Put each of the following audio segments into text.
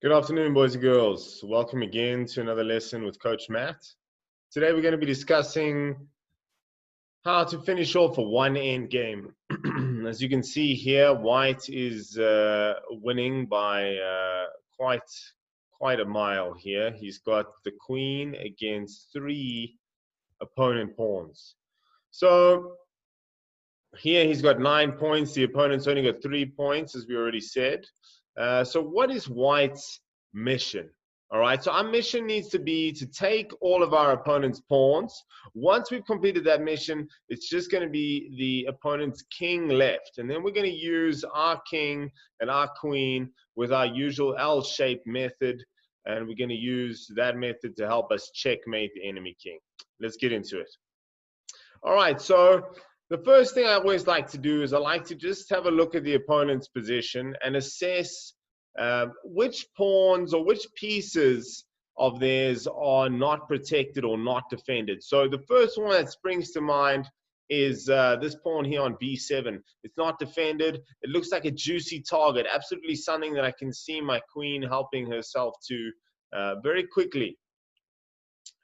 Good afternoon, boys and girls. Welcome again to another lesson with Coach Matt. Today we're going to be discussing how to finish off a one end game. As you can see here, White is winning by quite a mile here. He's got the Queen against three opponent pawns. So here he's got 9 points. The opponent's only got 3 points, as we already said. So what is White's mission? All right, so our mission needs to be to take all of our opponent's pawns. Once we've completed that mission, it's just going to be the opponent's king left. And then we're going to use our king and our queen with our usual L-shaped method. And we're going to use that method to help us checkmate the enemy king. Let's get into it. All right, so the first thing I always like to do is I like to just have a look at the opponent's position and assess which pawns or which pieces of theirs are not protected or not defended. So the first one that springs to mind is this pawn here on b7. It's not defended. It looks like a juicy target, absolutely something that I can see my queen helping herself to very quickly.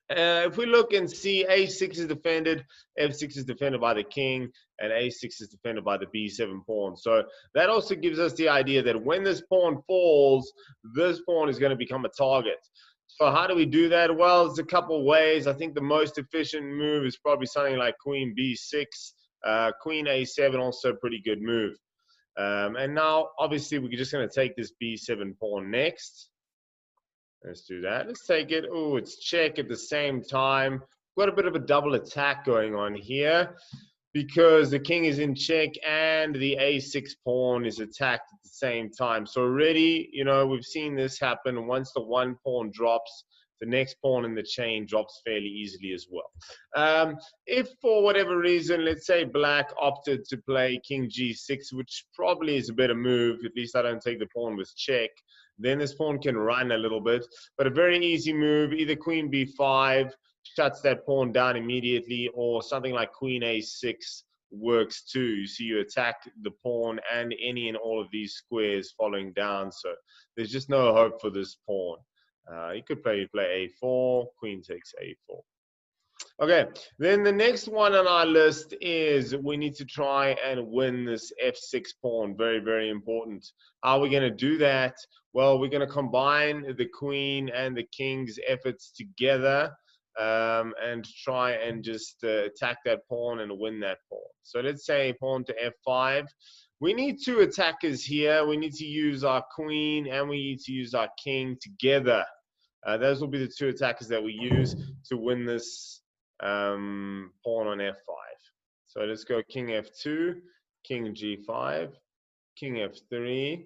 If we look and see a6 is defended, f6 is defended by the king, and a6 is defended by the b7 pawn. So that also gives us the idea that when this pawn falls, this pawn is going to become a target. So how do we do that? Well, there's a couple ways. I think the most efficient move is probably something like queen b6, queen a7, also a pretty good move. And now, obviously, we're just going to take this b7 pawn next. Let's do that. Let's take it. Oh, it's check at the same time. Got a bit of a double attack going on here because the king is in check and the a6 pawn is attacked at the same time. So already, you know, we've seen this happen. Once the one pawn drops, the next pawn in the chain drops fairly easily as well. If for whatever reason, let's say black opted to play king g6, which probably is a better move, at least I don't take the pawn with check, then this pawn can run a little bit. But a very easy move, either queen b5, shuts that pawn down immediately, or something like queen a6 works too. You see, you attack the pawn and any and all of these squares following down. So there's just no hope for this pawn. You could play a4, queen takes a4. Okay, then the next one on our list is we need to try and win this f6 pawn. Very, very important. How are we going to do that? Well, we're going to combine the queen and the king's efforts together and try and just attack that pawn and win that pawn. So let's say pawn to f5. We need two attackers here. We need to use our queen and we need to use our king together. Those will be the two attackers that we use to win this pawn on f5. So let's go king f2, king g5, king f3.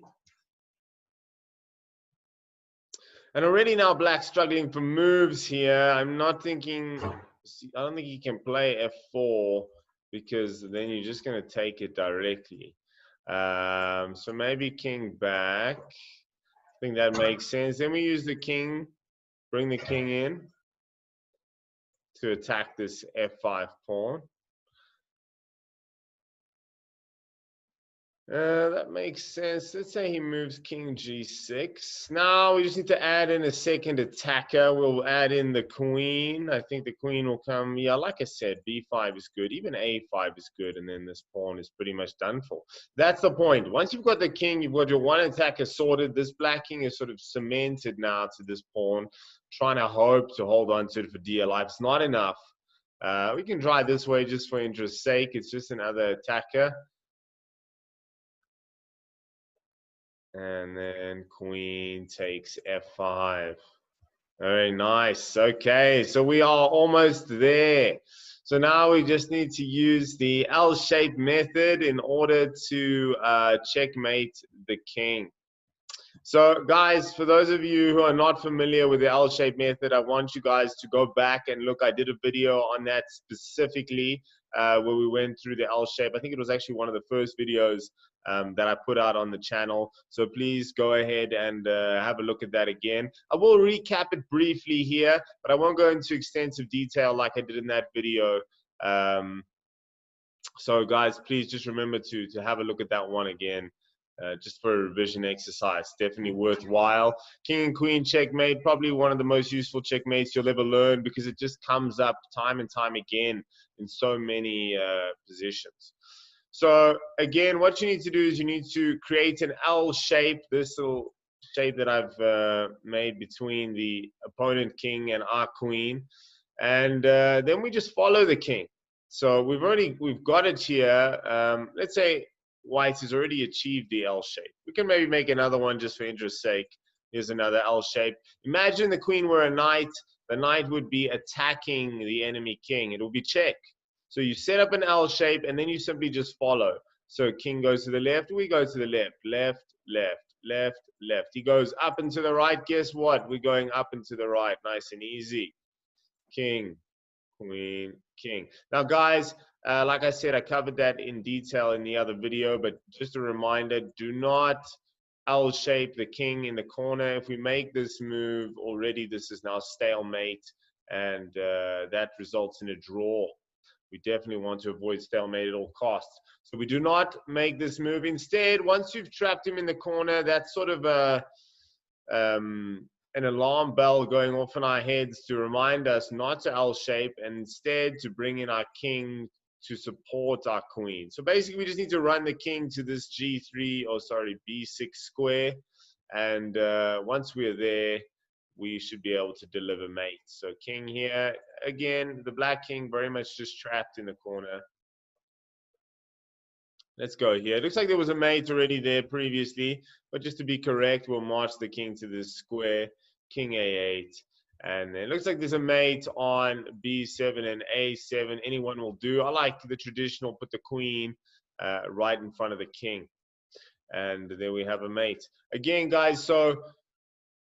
And already now black struggling for moves here. I'm not thinking, I don't think he can play f4 because then you're just going to take it directly. So maybe king back. I think that makes sense. Then we use the king, bring the king in to attack this f5 pawn. That makes sense. Let's say he moves king g6. Now we just need to add in a second attacker. We'll add in the queen. I think the queen will come. Yeah, like I said, b5 is good. Even a5 is good. And then this pawn is pretty much done for. That's the point. Once you've got the king, you've got your one attacker sorted. This black king is sort of cemented now to this pawn, trying to hope to hold on to it for dear life. It's not enough. We can try this way just for interest's sake. It's just another attacker. And then queen takes f5. Very nice. Okay, so we are almost there. So now we just need to use the L-shaped method in order to checkmate the king. So guys, for those of you who are not familiar with the L-shaped method, I want you guys to go back and look. I did a video on that specifically where we went through the L-shape. I think it was actually one of the first videos that I put out on the channel. So please go ahead and have a look at that again. I will recap it briefly here, but I won't go into extensive detail like I did in that video. So guys, please just remember to have a look at that one again. just for a revision exercise. Definitely worthwhile. King and queen checkmate, probably one of the most useful checkmates you'll ever learn, because it just comes up time and time again in so many positions. So again, what you need to do is you need to create an L shape, this little shape that I've made between the opponent king and our queen, and then we just follow the king. So we've got it here. Let's say white has already achieved the L shape. We can maybe make another one just for interest's sake. Here's another L shape. Imagine the queen were a knight. The knight would be attacking the enemy king. It will be check. So you set up an L shape, and then you simply just follow. So king goes to the left, we go to the left, left, left, left, left. He goes up and to the right. Guess what? We're going up and to the right. Nice and easy. King, queen, king. Now, guys, like I said, I covered that in detail in the other video, but just a reminder, do not L shape the king in the corner. If we make this move already, this is now stalemate, and that results in a draw. We definitely want to avoid stalemate at all costs. So we do not make this move. Instead, once you've trapped him in the corner, that's sort of an alarm bell going off in our heads to remind us not to L shape, and instead to bring in our king to support our queen. So basically, we just need to run the king to this B6 square, and once we're there, we should be able to deliver mate. So king here, again, the black king very much just trapped in the corner. Let's go here. It looks like there was a mate already there previously, but just to be correct, we'll march the king to this square, king A8. And it looks like there's a mate on B7 and A7. Anyone will do. I like the traditional, put the queen right in front of the king. And there we have a mate. Again, guys, so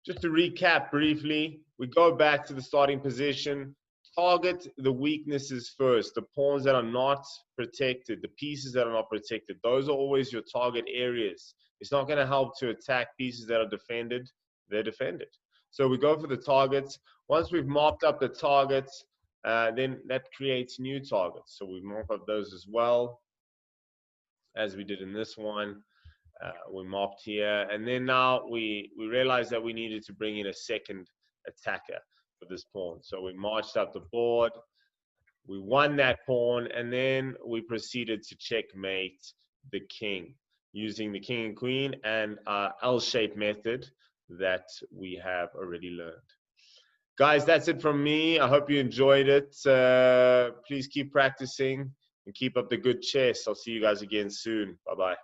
just to recap briefly, we go back to the starting position. Target the weaknesses first, the pawns that are not protected, the pieces that are not protected. Those are always your target areas. It's not going to help to attack pieces that are defended. They're defended. So we go for the targets. Once we've mopped up the targets, then that creates new targets. So we mop up those as well, as we did in this one. We mopped here, and then now we realized that we needed to bring in a second attacker for this pawn. So we marched up the board, we won that pawn, and then we proceeded to checkmate the king using the king and queen and our L-shaped method that we have already learned. Guys, that's it from me. I hope you enjoyed it. Please keep practicing and keep up the good chess. I'll see you guys again soon. Bye-bye.